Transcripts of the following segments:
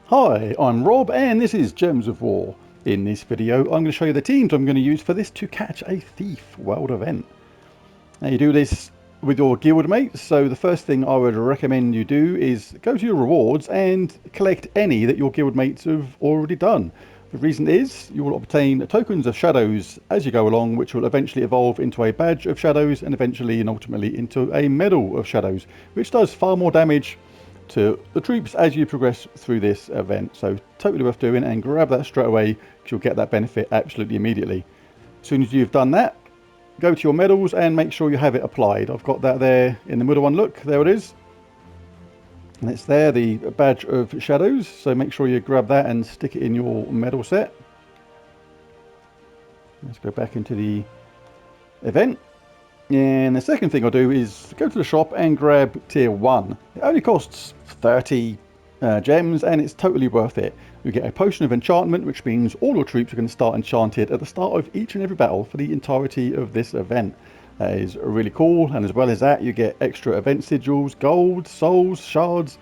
Hi, I'm Rob and this is Gems of War. In this video I'm going to show you the teams I'm going to use for this To Catch a Thief world event. Now you do this with your guild mates, so the first thing I would recommend you do is go to your rewards and collect any that your guild mates have already done. The reason is you will obtain tokens of shadows as you go along, which will eventually evolve into a badge of shadows and eventually and ultimately into a medal of shadows, which does far more damage to the troops as you progress through this event. So totally worth doing, and grab that straight away because you'll get that benefit absolutely immediately. As soon as you've done that, go to your medals and make sure you have it applied. I've got that there in the middle one. Look, there it is. And it's there, the badge of shadows. So make sure you grab that and stick it in your medal set. Let's go back into the event. And the second thing I'll do is go to the shop and grab tier 1. It only costs 30 gems and it's totally worth it. You get a potion of enchantment, which means all your troops are going to start enchanted at the start of each and every battle for the entirety of this event. That is really cool, and as well as that you get extra event sigils, gold, souls, shards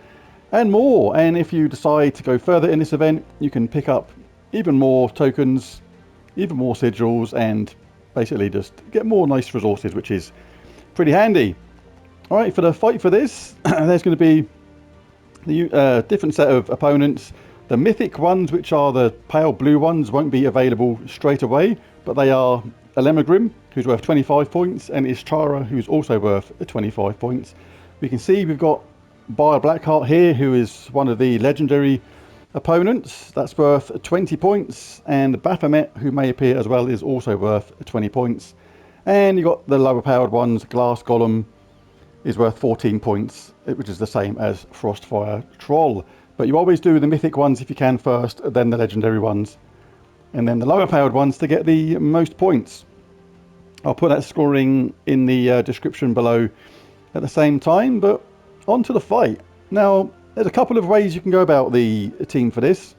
and more. And if you decide to go further in this event, you can pick up even more tokens, even more sigils, and basically just get more nice resources, which is pretty handy. Alright, for the fight for this, there's going to be the different set of opponents. The mythic ones, which are the pale blue ones, won't be available straight away, but they are Elemaugrim, who's worth 25 points, and Ishtara, who's also worth 25 points. We can see we've got Bile Blackheart here, who is one of the legendary opponents. That's worth 20 points, and Baphomet, who may appear as well, is also worth 20 points. And you got the lower powered ones. Glass Golem is worth 14 points, which is the same as Frostfire Troll. But you always do the mythic ones if you can first, then the legendary ones, and then the lower powered ones to get the most points. I'll put that scoring in the description below at the same time, but on to the fight. Now, there's a couple of ways you can go about the team for this.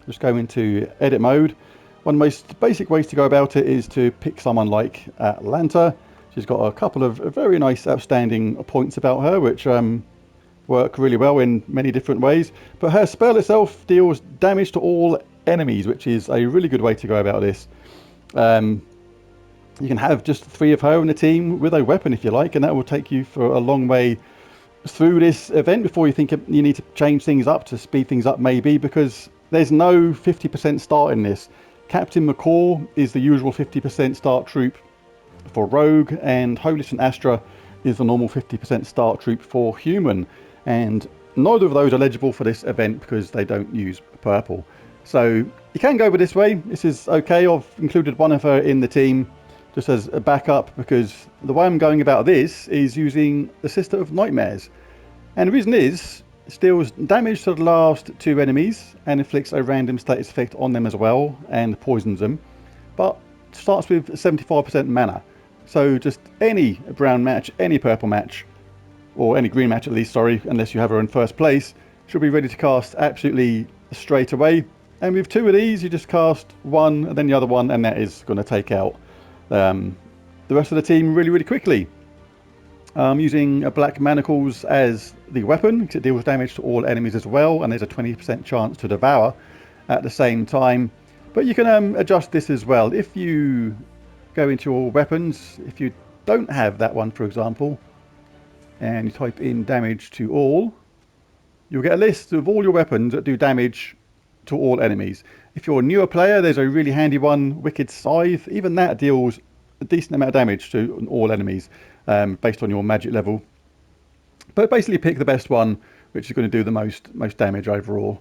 Just go into edit mode. One of the most basic ways to go about it is to pick someone like Atlanta. She's got a couple of very nice outstanding points about her, which work really well in many different ways. But her spell itself deals damage to all enemies, which is a really good way to go about this. You can have just 3 of her in a team with a weapon if you like, and that will take you for a long way through this event before you think you need to change things up to speed things up, maybe, because there's no 50% start in this. Captain McCaw is the usual 50% start troop for Rogue, and Holy St. Astra is the normal 50% start troop for Human, and neither of those are eligible for this event because they don't use purple. So you can go with this way. This is okay. I've included one of her in the team just as a backup, because the way I'm going about this is using the Sister of Nightmares. And the reason is, it deals damage to the last 2 enemies and inflicts a random status effect on them as well, and poisons them, but starts with 75% mana. So just any brown match, any purple match, or any green match at least, sorry, unless you have her in first place, she'll be ready to cast absolutely straight away. And with 2 of these, you just cast one and then the other one, and that is going to take out the rest of the team really, really quickly. I'm using Black Manacles as the weapon because it deals damage to all enemies as well, and there's a 20% chance to devour at the same time. But you can adjust this as well. If you go into your weapons, if you don't have that one, for example, and you type in damage to all, you'll get a list of all your weapons that do damage to all enemies. If you're a newer player, there's a really handy one, Wicked Scythe. Even that deals a decent amount of damage to all enemies based on your magic level. But basically pick the best one, which is going to do the most damage overall.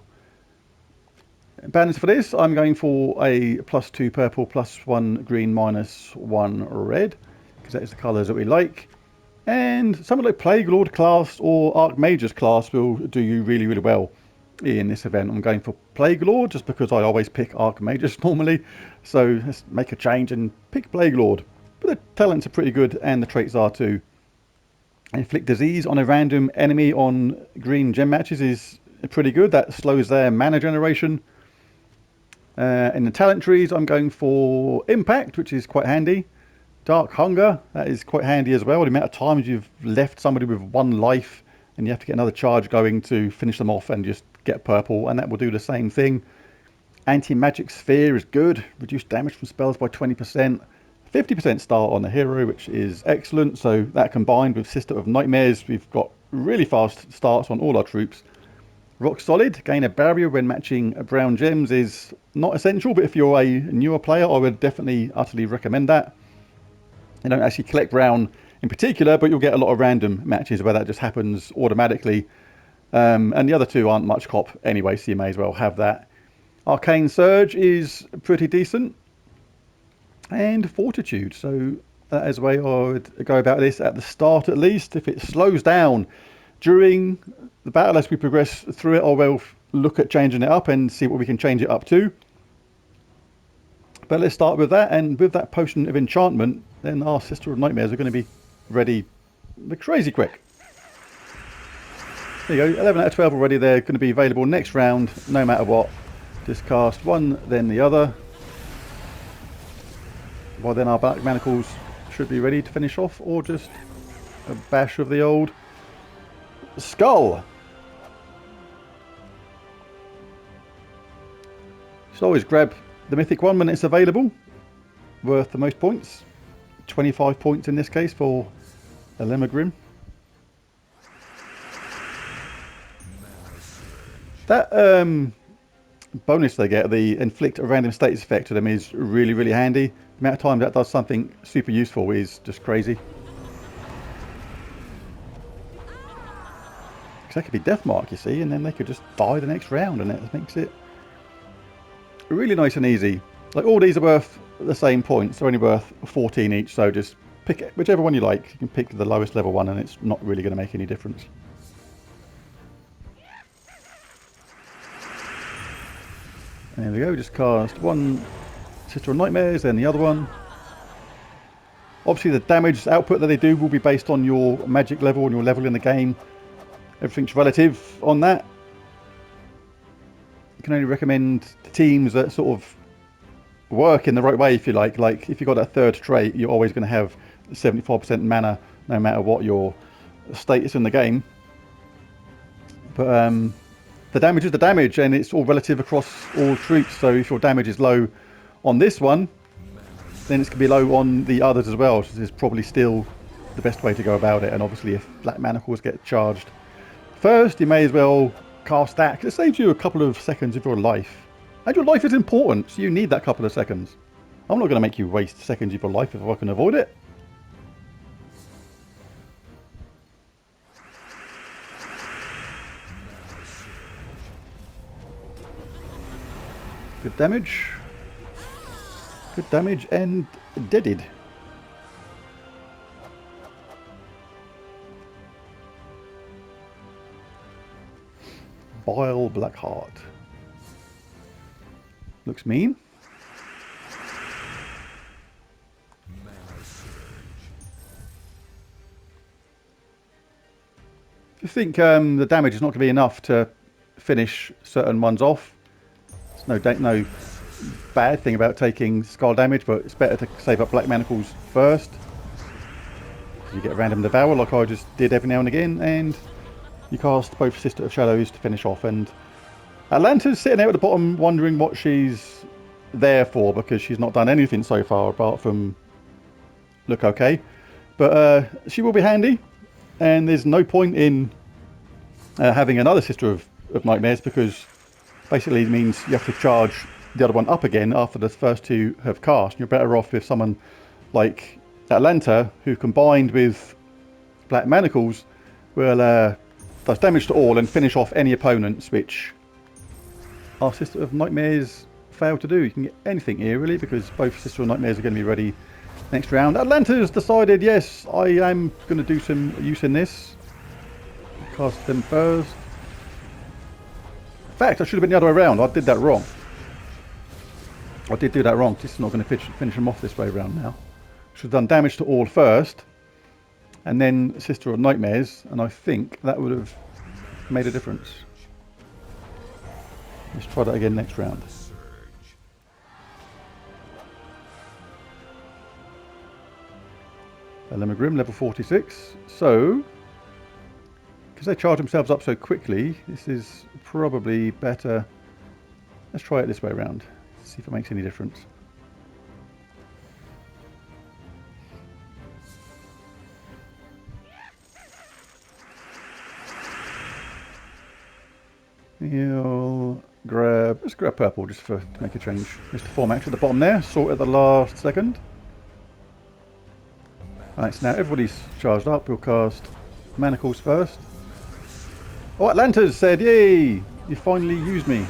Banners for this, I'm going for a +2 purple, +1 green, -1 red, because that is the colours that we like. And something like Plague Lord class or Archmage's class will do you really, really well in this event. I'm going for Plague Lord just because I always pick Archmage's normally, so let's make a change and pick Plague Lord. But the talents are pretty good and the traits are too. Inflict disease on a random enemy on green gem matches is pretty good. That slows their mana generation. In the talent trees, I'm going for Impact, which is quite handy. Dark Hunger, that is quite handy as well. The amount of times you've left somebody with 1 life and you have to get another charge going to finish them off and just get purple, and that will do the same thing. Anti-magic sphere is good. Reduce damage from spells by 20%. 50% start on the hero, which is excellent. So that combined with Sister of Nightmares, we've got really fast starts on all our troops. Rock Solid, gain a barrier when matching brown gems is not essential, but if you're a newer player, I would definitely utterly recommend that. You don't actually collect brown in particular, but you'll get a lot of random matches where that just happens automatically. And the other two aren't much cop anyway, so you may as well have that. Arcane Surge is pretty decent. And Fortitude, so that is the way I would go about this at the start at least. If it slows down during the battle as we progress through it, I will look at changing it up and see what we can change it up to. But let's start with that, and with that Potion of Enchantment, then our Sister of Nightmares are going to be ready crazy quick. There you go, 11 out of 12 already. They're going to be available next round, no matter what. Just cast one, then the other. Well, then our Black Manacles should be ready to finish off, or just a bash of the old skull. Should always grab the mythic one when it's available. Worth the most points. 25 points in this case for Elemaugrim. That bonus they get, the inflict a random status effect to them, is really, really handy. The amount of time that does something super useful is just crazy. Because that could be death mark, you see, and then they could just die the next round, and it makes it really nice and easy. Like, all these are worth the same points. They're only worth 14 each, so just pick whichever one you like. You can pick the lowest level one, and it's not really going to make any difference. And there we go, just cast one Sister of Nightmares, then the other one. Obviously the damage output that they do will be based on your magic level and your level in the game. Everything's relative on that. You can only recommend teams that sort of work in the right way, if you like. Like, if you've got that third trait, you're always going to have 74% mana, no matter what your status in the game. But the damage is the damage, and it's all relative across all troops. So if your damage is low on this one, then it's going to be low on the others as well. So this is probably still the best way to go about it. And obviously if Black Manacles get charged first, you may as well cast that, because it saves you a couple of seconds of your life. And your life is important, so you need that couple of seconds. I'm not going to make you waste seconds of your life if I can avoid it. Good damage. Good damage and deaded. Bile Blackheart. Looks mean. I think the damage is not going to be enough to finish certain ones off. There's no bad thing about taking skull damage, but it's better to save up Black Manacles first. You get a random devour like I just did every now and again, and you cast both Sister of Shadows to finish off. And Atlanta's sitting there at the bottom wondering what she's there for, because she's not done anything so far apart from look okay. But she will be handy, and there's no point in having another Sister of Nightmares, because basically it means you have to charge the other one up again after the first two have cast. You're better off with someone like Atlanta, who combined with Black Manacles will does damage to all and finish off any opponents, which our Sister of Nightmares failed to do. You can get anything here really, because both Sister of Nightmares are going to be ready next round. Atlanta's decided, yes, I am going to do some use in this. Cast them first. In fact, I should have been the other way around. I did that wrong. I did do that wrong. This is not going to finish them off this way around now. Should have done damage to all first, and then Sister of Nightmares, and I think that would have made a difference. Let's try that again next round. Elemaugrim, level 46. So, because they charge themselves up so quickly, this is probably better. Let's try it this way around, see if it makes any difference. Let's grab purple just to make a change. Mr. Formax at the bottom there, sort at the last second. Alright, so now everybody's charged up. We'll cast Manacles first. Oh, Atlanta's said, yay! You finally used me.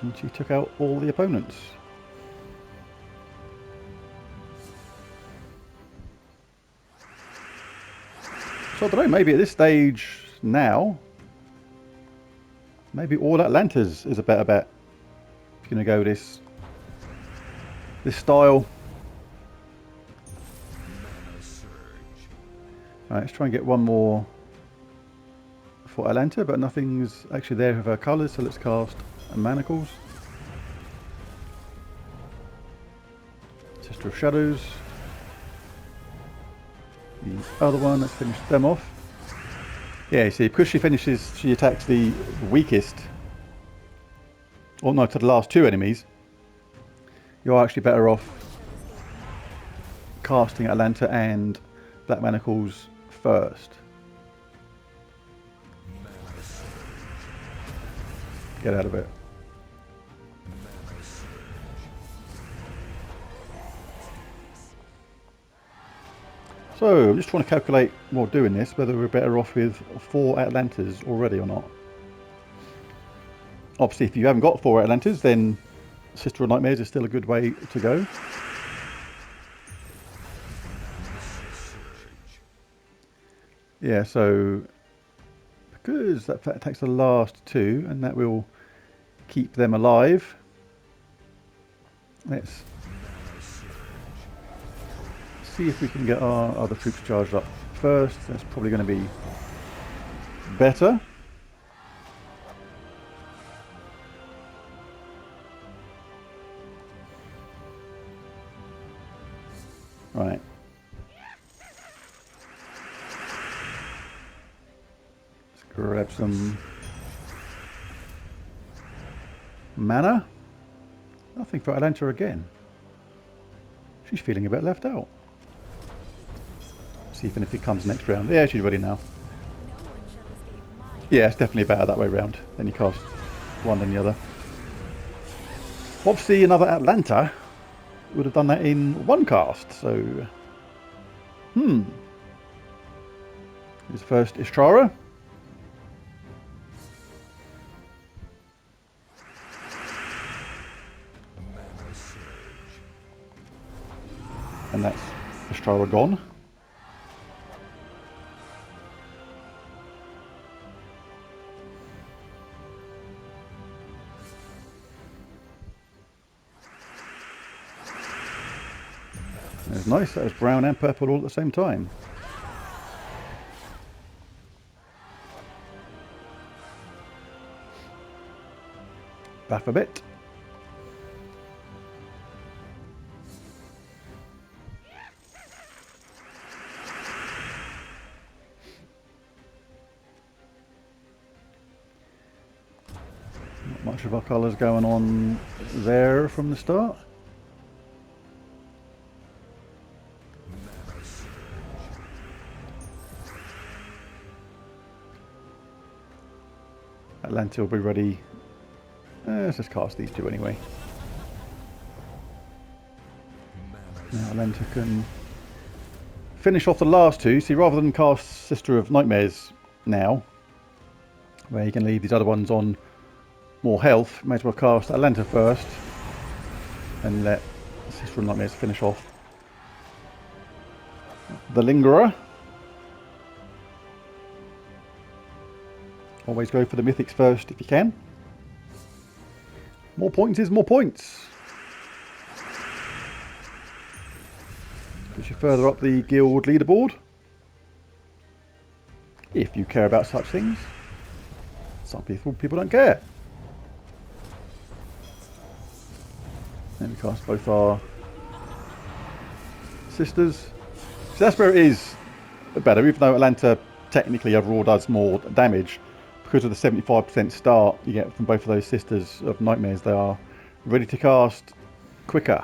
And she took out all the opponents. So I don't know, maybe at this stage now, maybe all Atlantas is a better bet. If you're going to go this style. Right, let's try and get one more for Atlanta, but nothing's actually there with her colours, so let's cast Manacles. Sister of Shadows. The other one, let's finish them off. Yeah, you see, because she attacks the weakest, or no, to the last two enemies, you're actually better off casting Atlanta and Black Manacles first. Get out of it. So, I'm just trying to calculate while doing this whether we're better off with 4 Atlantas already or not. Obviously, if you haven't got 4 Atlantas, then Sister of Nightmares is still a good way to go. Yeah, so because that attacks the last 2 and that will keep them alive, let's see if we can get our other troops charged up first. That's probably going to be better. Right. Let's grab some mana. Nothing for Atlanta again. She's feeling a bit left out. See if anything comes next round. Yeah, she's ready now. Yeah, it's definitely better that way round. Then you cast one then the other. Obviously another Atlanta would have done that in one cast, so here's first Ishtara. And that's Ishtara gone. That's nice, that was brown and purple all at the same time. Baphomet. Not much of our colours going on there from the start. Atlanta will be ready. Let's just cast these 2 anyway. Now Atlanta can finish off the last 2. See, rather than cast Sister of Nightmares now, where you can leave these other ones on more health, may as well cast Atlanta first and let Sister of Nightmares finish off the Lingerer. Always go for the mythics first if you can. More points is more points. Push you further up the guild leaderboard. If you care about such things. Some people don't care. Then we cast both our sisters. So that's where it is better, even though Atlanta technically overall does more damage. Because of the 75% start you get from both of those Sisters of Nightmares, they are ready to cast quicker.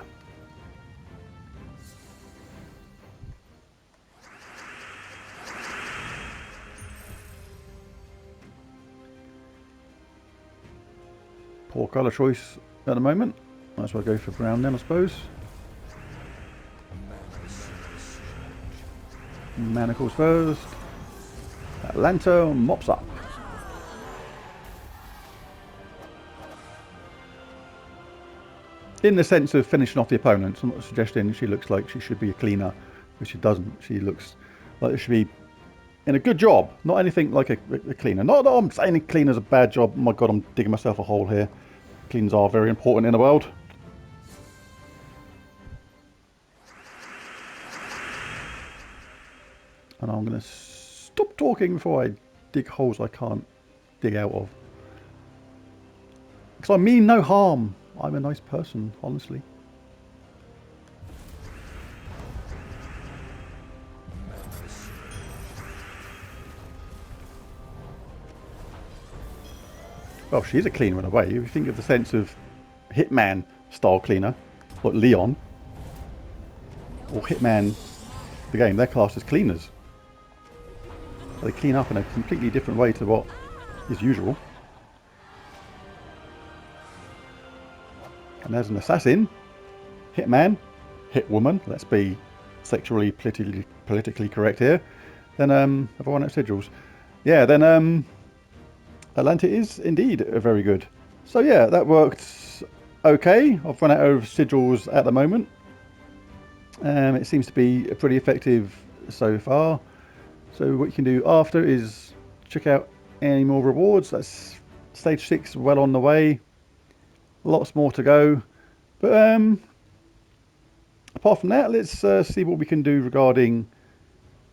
Poor colour choice at the moment. Might as well go for brown then, I suppose. Manacles first. Atlanta mops up. In the sense of finishing off the opponents, I'm not suggesting she looks like she should be a cleaner, which she doesn't. She looks like she should be in a good job, not anything like a cleaner. Not that I'm saying a cleaner's a bad job. Oh my god, I'm digging myself a hole here. Cleaners are very important in the world. And I'm going to stop talking before I dig holes I can't dig out of. Because I mean no harm. I'm a nice person, honestly. Well, she's a cleaner in a way. If you think of the sense of Hitman style cleaner, like Leon, or Hitman, the game, they're classed as cleaners. They clean up in a completely different way to what is usual. And there's an assassin, Hitman, Hitwoman, let's be sexually politically correct here. Then have I run out of sigils? Yeah, then Atlanta is indeed very good. So yeah, that worked okay. I've run out of sigils at the moment. It seems to be pretty effective so far. So what you can do after is check out any more rewards. That's stage 6 well on the way. Lots more to go. But apart from that, let's see what we can do regarding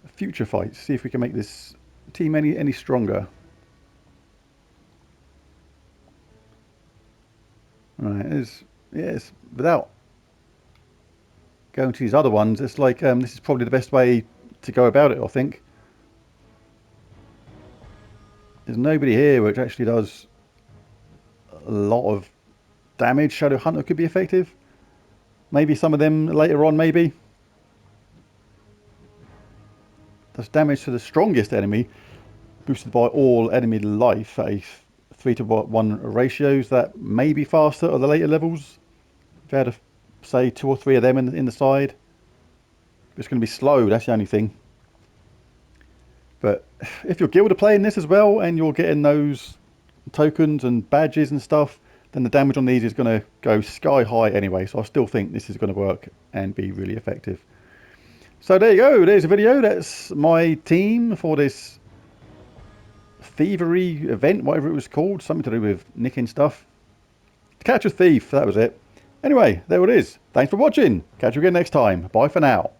future fights. See if we can make this team any stronger. Right, yes, without going to these other ones, it's like this is probably the best way to go about it, I think. There's nobody here which actually does a lot of damage. Shadow Hunter could be effective. Maybe some of them later on, maybe. Does damage to the strongest enemy, boosted by all enemy life at a 3-to-1 ratios. That may be faster at the later levels. If you had, say, 2 or 3 of them in the side. It's going to be slow, that's the only thing. But if your guild are playing this as well, and you're getting those tokens and badges and stuff, then the damage on these is going to go sky high anyway. So I still think this is going to work and be really effective. So there you go, there's a video. That's my team for this thievery event, whatever it was called. Something to do with nicking stuff. Catch a thief, that was it. Anyway, there it is. Thanks for watching. Catch you again next time. Bye for now.